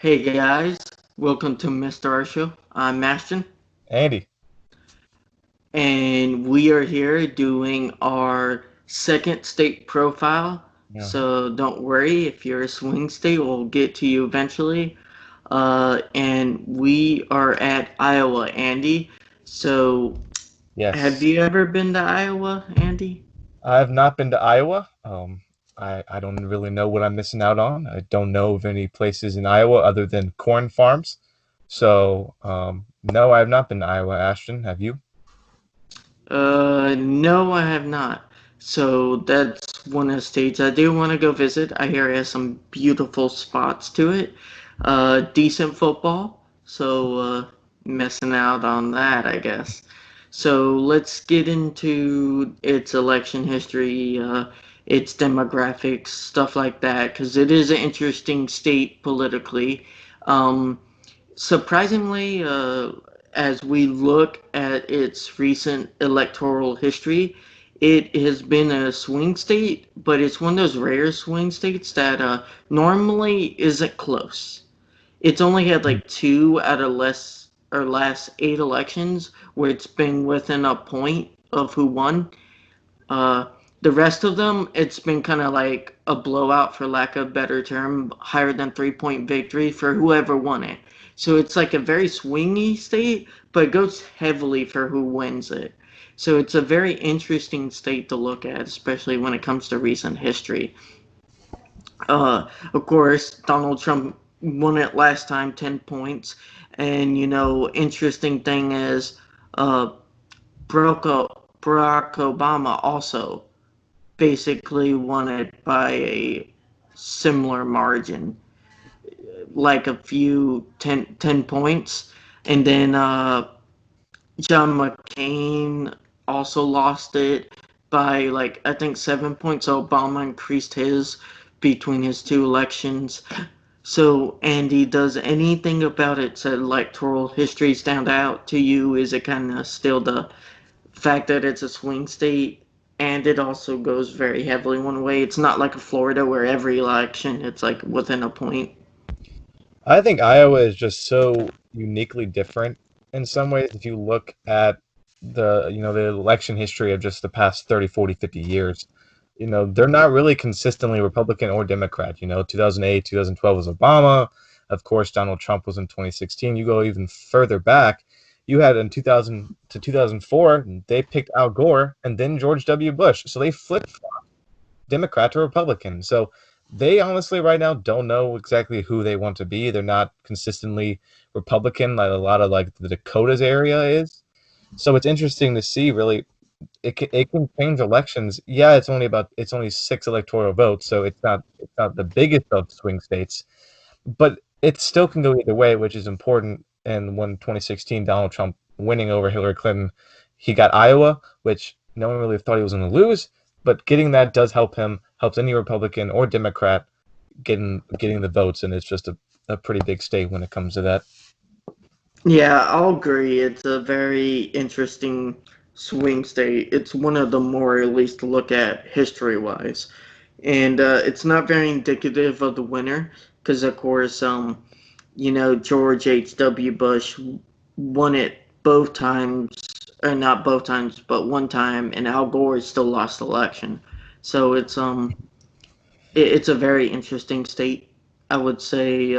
Hey guys, welcome to Mr. R Show. I'm Ashton, Andy. and we are here doing our second state profile. Yeah. So don't worry, if you're a swing state, we'll get to you eventually. And we are at Iowa, Andy. So have Yes. you ever been to Iowa, Andy? I have not been to Iowa. I don't really know what I'm missing out on. I don't know of any places in Iowa other than corn farms. So, no, I have not been to Iowa, Ashton. Have you? No, I have not. So that's one of the states I do want to go visit. I hear it has some beautiful spots to it. Decent football. So, missing out on that, I guess. So let's get into its election history, its demographics, stuff like that, because it is an interesting state politically. Um, Surprisingly, as we look at its recent electoral history, it has been a swing state, but it's one of those rare swing states that normally isn't close. It's only had Mm. like two out of last eight elections where it's been within a point of who won. Uh, the rest of them, it's been kind of like a blowout, for lack of a better term, higher than 3 point victory for whoever won it. So it's like a very swingy state, but it goes heavily for who wins it. So it's a very interesting state to look at, especially when it comes to recent history. Of course, Donald Trump won it last time, 10 points. And, interesting thing is, uh, Barack Obama also basically won it by a similar margin, like a few 10 points. And then John McCain also lost it by like I think 7 points. So Obama increased his between his two elections. So Andy, does anything about its electoral history stand out to you? Is it kind of still the fact that it's a swing state and it also goes very heavily one way? It's not like a Florida where every election it's like within a point. I think Iowa is just so uniquely different in some ways. If you look at the election history of just the past 30, 40, 50 years, they're not really consistently Republican or Democrat. 2008, 2012 was Obama. Of course, Donald Trump was in 2016. You go even further back, you had in 2000 to 2004, they picked Al Gore and then George W. Bush. So they flipped Democrat to Republican. So they honestly right now don't know exactly who they want to be. They're not consistently Republican like a lot of like the Dakotas area is. So it's interesting to see really it can change elections. Yeah, it's only six electoral votes, so it's not the biggest of swing states, but it still can go either way, which is important. And when 2016 Donald Trump winning over Hillary Clinton, he got Iowa, which no one really thought he was going to lose, but getting that does help him, helps any Republican or Democrat getting the votes, and it's just a pretty big state when it comes to that. Yeah, I'll agree. It's a very interesting swing state. It's one of the more, at least, to look at history wise. And it's not very indicative of the winner because, of course, George H.W. Bush won it both times, or not both times, but one time, and Al Gore still lost the election. So it's a very interesting state. I would say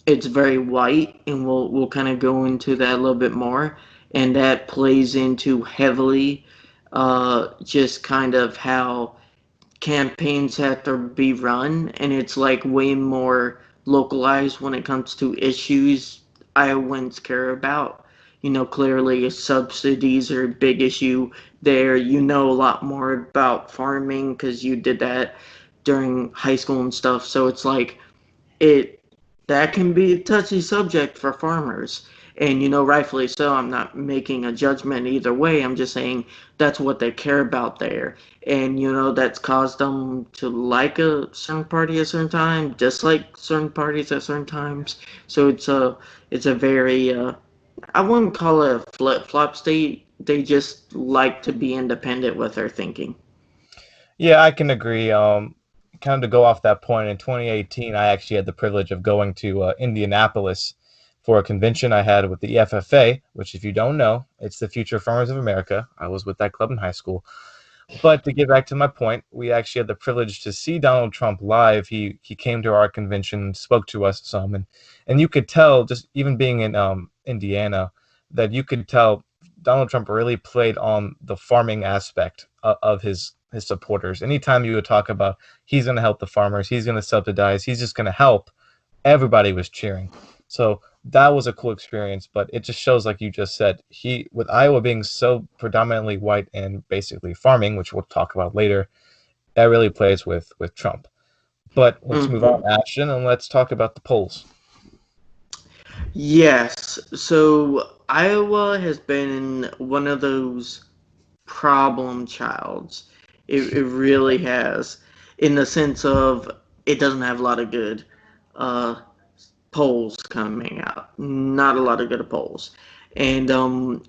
it's very white, and we'll kind of go into that a little bit more, and that plays into heavily just kind of how campaigns have to be run, and it's like way more localized when it comes to issues Iowans care about. Clearly subsidies are a big issue there. You know a lot more about farming because you did that during high school and stuff. So it's like it that can be a touchy subject for farmers. And rightfully so. I'm not making a judgment either way. I'm just saying that's what they care about there. And that's caused them to like a certain party at a certain time, dislike certain parties at certain times. So it's a very I wouldn't call it a flip flop state. They just like to be independent with their thinking. Yeah, I can agree. kind of to go off that point, in 2018, I actually had the privilege of going to Indianapolis for a convention I had with the EFFA, which, if you don't know, it's the Future Farmers of America. I was with that club in high school. But to get back to my point, we actually had the privilege to see Donald Trump live. He came to our convention, spoke to us some, and you could tell, just even being in Indiana, that you could tell Donald Trump really played on the farming aspect of his supporters. Anytime you would talk about he's going to help the farmers, he's going to subsidize, he's just going to help, everybody was cheering. So that was a cool experience, but it just shows, like you just said, he with Iowa being so predominantly white and basically farming, which we'll talk about later, that really plays with Trump. But let's move on, Hmm. Ashton, and let's talk about the polls. Yes. So Iowa has been one of those problem childs. It really has, in the sense of it doesn't have a lot of good uh, polls coming out. Not a lot of good polls. And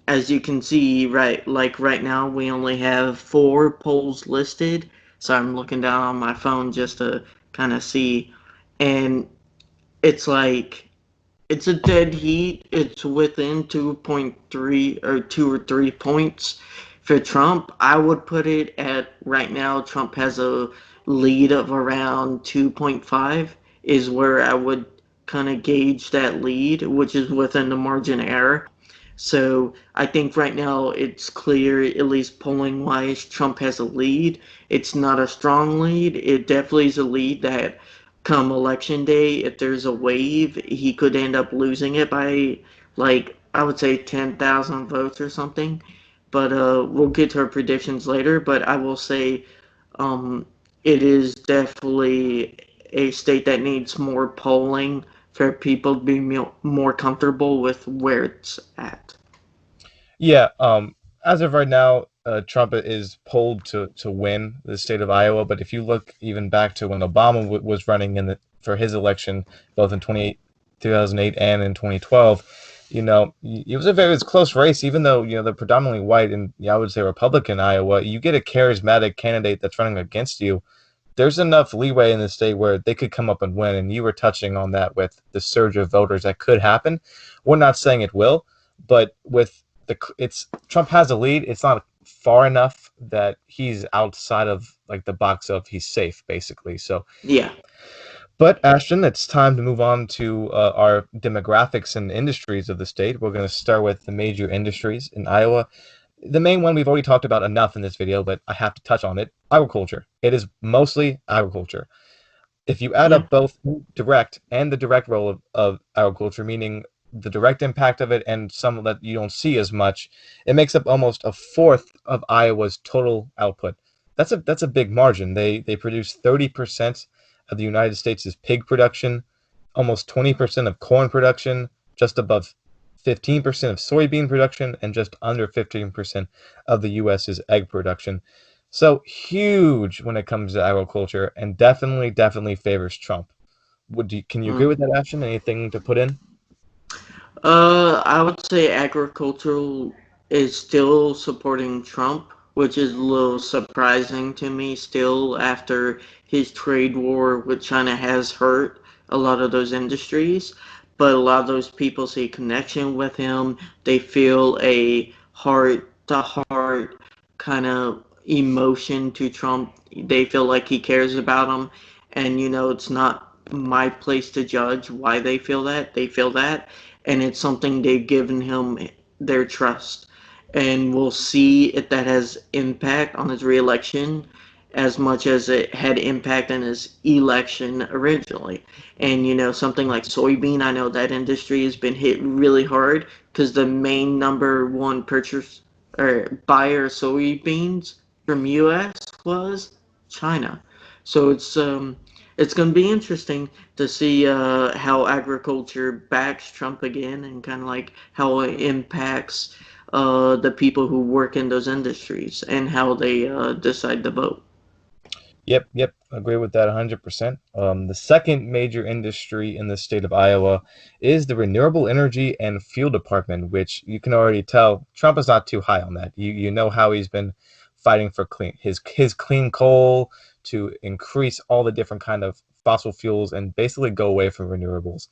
as you can see, right, like right now, we only have 4 polls listed. So I'm looking down on my phone just to kind of see. And it's like it's a dead heat. It's within 2.3 or 2 or 3 points for Trump. I would put it at right now. Trump has a lead of around 2.5 is where I would kind of gauge that lead, which is within the margin of error. So I think right now it's clear, at least polling wise, Trump has a lead. It's not a strong lead. It definitely is a lead that come election day, if there's a wave, he could end up losing it by like I would say 10,000 votes or something. But we'll get to our predictions later. But I will say um, it is definitely a state that needs more polling for people to be more comfortable with where it's at. Yeah, as of right now, Trump is polled to win the state of Iowa. But if you look even back to when Obama was running for his election, both in 2008 and in 2012, it was a close race. Even though they're predominantly white and, yeah, I would say Republican Iowa, you get a charismatic candidate that's running against you. There's enough leeway in the state where they could come up and win. And you were touching on that with the surge of voters that could happen. We're not saying it will, but with it's Trump has a lead. It's not far enough that he's outside of like the box of he's safe, basically. So, Yeah, but Ashton, it's time to move on to our demographics and industries of the state. We're going to start with the major industries in Iowa. The main one we've already talked about enough in this video, but I have to touch on it: agriculture. It is mostly agriculture. If you add yeah. up both direct and the direct role of agriculture, meaning the direct impact of it and some that you don't see as much, it makes up almost a fourth of Iowa's total output. That's a big margin. They produce 30% of the United States' pig production, almost 20% of corn production, just above 15% of soybean production, and just under 15% of the U.S.'s egg production. So huge when it comes to agriculture, and definitely favors Trump. Can you agree Mm. with that, Ashton? Anything to put in? I would say agricultural is still supporting Trump, which is a little surprising to me still after his trade war with China has hurt a lot of those industries. But a lot of those people see a connection with him. They feel a heart to heart kind of emotion to Trump. They feel like he cares about them. And, it's not my place to judge why they feel that. They feel that and it's something they've given him their trust. And we'll see if that has impact on his reelection as much as it had impact on his election originally. And something like soybean, I know that industry has been hit really hard because the main number one purchase or buyer of soybeans from U.S. was China. So it's going to be interesting to see how agriculture backs Trump again and kind of like how it impacts the people who work in those industries and how they decide to vote. Yep, agree with that 100%. The second major industry in the state of Iowa is the renewable energy and fuel department, which you can already tell Trump is not too high on that. You know how he's been fighting for his clean coal, to increase all the different kind of fossil fuels and basically go away from renewables.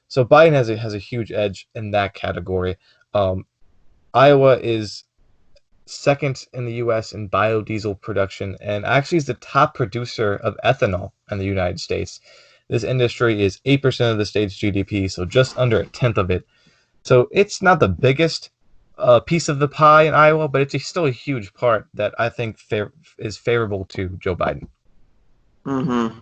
So Biden has a huge edge in that category. Um, Iowa is second in the U.S. in biodiesel production and actually is the top producer of ethanol in the United States. This industry is 8% of the state's GDP, so just under a tenth of it. So it's not the biggest piece of the pie in Iowa, but it's still a huge part that I think is favorable to Joe Biden. Mm-hmm.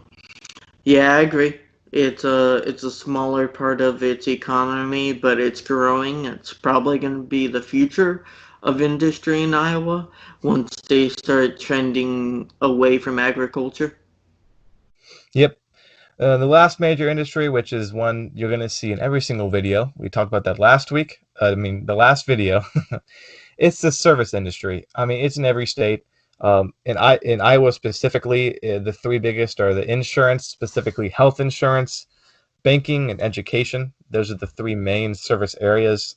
Yeah, I agree. It's a smaller part of its economy, but it's growing. It's probably going to be the future of industry in Iowa once they start trending away from agriculture. Yep. The last major industry, which is one you're going to see in every single video, we talked about that last week. The last video, it's the service industry. I mean, it's in every state. In Iowa specifically, the three biggest are the insurance, specifically health insurance, banking, and education. Those are the three main service areas.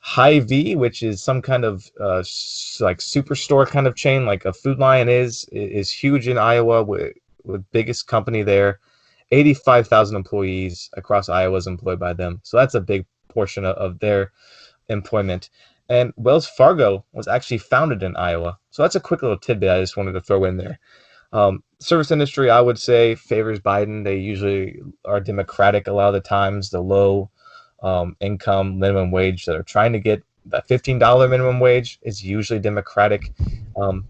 Hy-Vee, which is some kind of like superstore kind of chain, like a Food Lion is huge in Iowa with biggest company there. 85,000 employees across Iowa is employed by them. So that's a big portion of their employment. And Wells Fargo was actually founded in Iowa. So that's a quick little tidbit I just wanted to throw in there. Service industry, I would say, favors Biden. They usually are Democratic a lot of the times. The low income minimum wage that are trying to get that $15 minimum wage is usually Democratic. Um,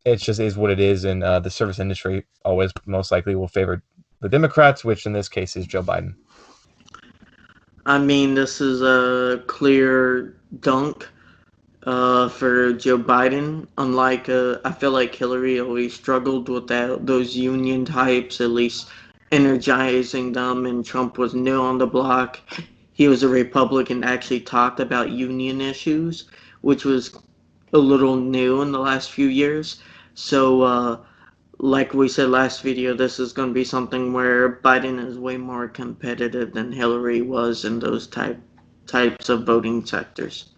it just is what it is, and the service industry always most likely will favor the Democrats, which in this case is Joe Biden. I mean, this is a clear dunk for Joe Biden. Unlike, I feel like Hillary always struggled with those union types, at least energizing them, and Trump was new on the block. He was a Republican, actually talked about union issues, which was a little new in the last few years. So, like we said last video, this is going to be something where Biden is way more competitive than Hillary was in those types of voting sectors.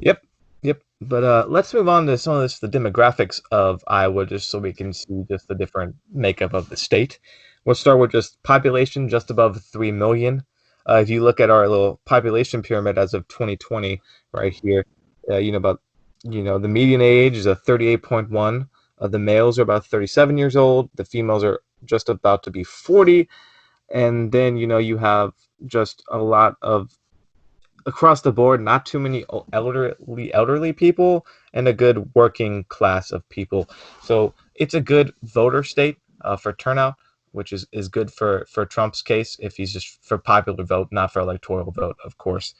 Yep, yep. But let's move on to some of the demographics of Iowa, just so we can see just the different makeup of the state. We'll start with just population, just above 3 million. If you look at our little population pyramid as of 2020, right here, about the median age is a 38.1. The males are about 37 years old. The females are just about to be 40, and then you have just a lot of across the board, not too many elderly people, and a good working class of people. So it's a good voter state for turnout, which is good for Trump's case if he's just for popular vote, not for electoral vote, of course.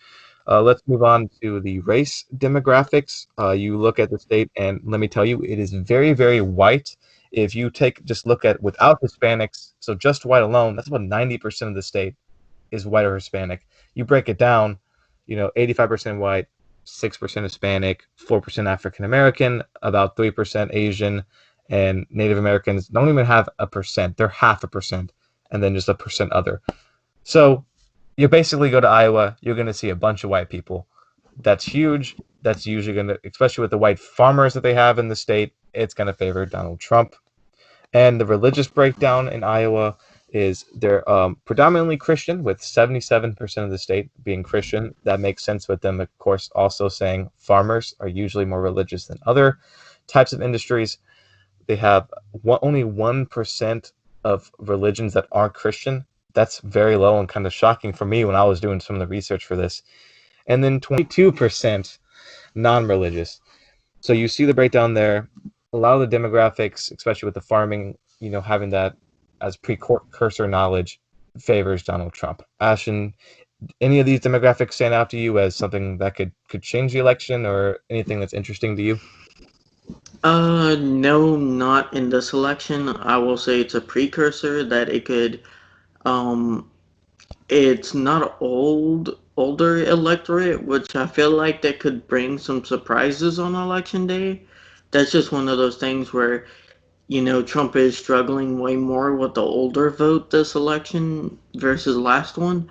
Let's move on to the race demographics. You look at the state, and let me tell you, it is very, very white. If you just look at without Hispanics, so just white alone, that's about 90% of the state is white or Hispanic. You break it down, 85% white, 6% Hispanic, 4% African American, about 3% Asian, and Native Americans don't even have a percent. They're half a percent, and then just a percent other. So you basically go to Iowa, you're going to see a bunch of white people. That's huge. That's usually going to, especially with the white farmers that they have in the state, it's going to favor Donald Trump. And the religious breakdown in Iowa is they're predominantly Christian, with 77% of the state being Christian. That makes sense with them, of course, also saying farmers are usually more religious than other types of industries. They have only 1% of religions that aren't Christian. That's very low and kind of shocking for me when I was doing some of the research for this. And then 22% non religious. So you see the breakdown there. A lot of the demographics, especially with the farming, having that as precursor knowledge favors Donald Trump. Ashton, any of these demographics stand out to you as something that could change the election or anything that's interesting to you? No, not in this election. I will say it's a precursor that it could, um, it's not older electorate, which I feel like that could bring some surprises on election day. That's just one of those things where, Trump is struggling way more with the older vote this election versus last one,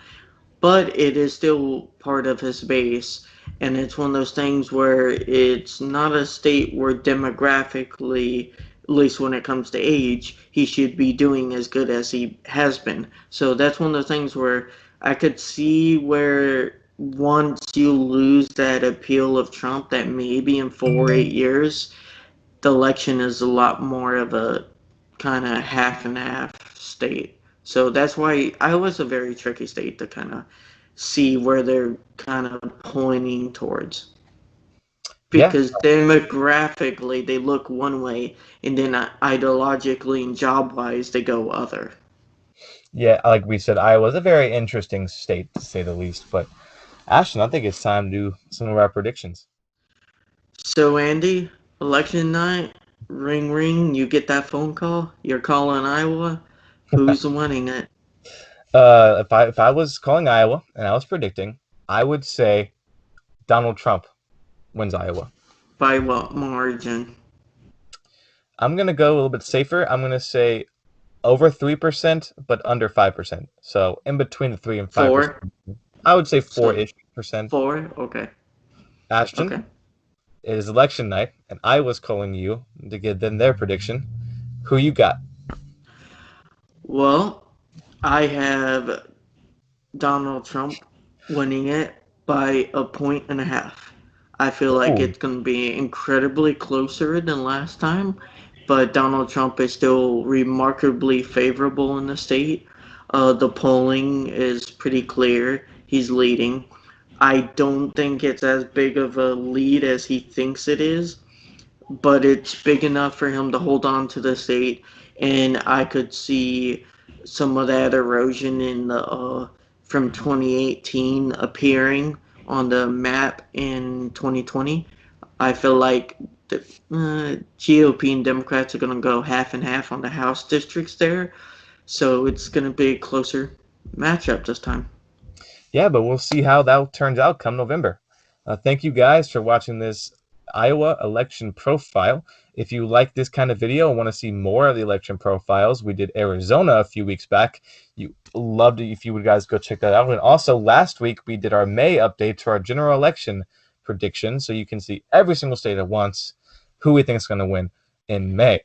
but it is still part of his base. And it's one of those things where it's not a state where demographically, least when it comes to age, he should be doing as good as he has been. So that's one of the things where I could see where once you lose that appeal of Trump, that maybe in 4 8 years, the election is a lot more of a kind of half and half state. So that's why Iowa's a very tricky state to kind of see where they're kind of pointing towards, Yeah, because demographically they look one way, and then ideologically and job wise they go other. yeah. Like we said, Iowa's a very interesting state to say the least. But Ashton, I think it's time to do some of our predictions. So Andy, election night, ring ring, you get that phone call, you're calling Iowa. Who's winning it? If I was calling Iowa and I was predicting, I would say Donald Trump wins Iowa. By what margin? I'm gonna go a little bit safer. I'm gonna say over 3%, but under 5%. So in between the 3 and 5%. 4. I would say four So ish percent. 4. Okay. Ashton, Okay. it is election night, and I was calling you to give them their prediction. Who you got? Well, I have Donald Trump winning it by a point and a half. I feel like Ooh, it's going to be incredibly closer than last time, but Donald Trump is still remarkably favorable in the state. The polling is pretty clear. He's leading. I don't think it's as big of a lead as he thinks it is, but it's big enough for him to hold on to the state, and I could see some of that erosion in the from 2018 appearing on the map in 2020. I feel like the GOP and Democrats are going to go half and half on the House districts there, so it's going to be a closer matchup this time. yeah, but we'll see how that turns out come November. Thank you guys for watching this Iowa election profile. If you like this kind of video and want to see more of the election profiles, we did Arizona a few weeks back. You loved it if you would guys go check that out. And also last week we did our May update to our general election prediction, so you can see every single state at once who we think is going to win in May.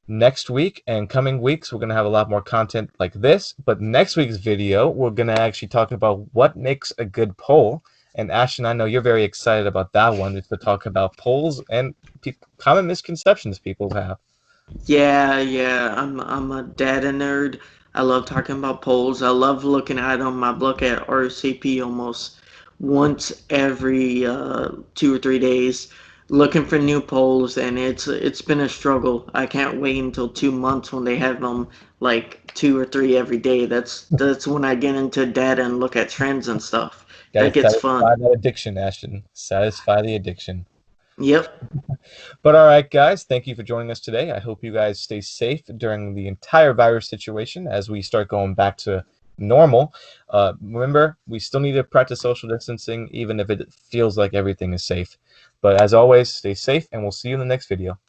Next week and coming weeks, we're going to have a lot more content like this. But next week's video, we're going to actually talk about what makes a good poll. And Ashton, I know you're very excited about that one. It's to talk about polls and common misconceptions people have. Yeah, yeah. I'm a data nerd. I love talking about polls. I love looking at them. I look at RCP almost once every 2 or 3 days, looking for new polls, and it's been a struggle. I can't wait until 2 months when they have them like 2 or 3 every day. That's when I get into data and look at trends and stuff. Got to That gets fun. satisfy that addiction, Ashton. Satisfy the addiction. Yep. But all right, guys, thank you for joining us today. I hope you guys stay safe during the entire virus situation as we start going back to normal. Remember, we still need to practice social distancing, even if it feels like everything is safe. But as always, stay safe, and we'll see you in the next video.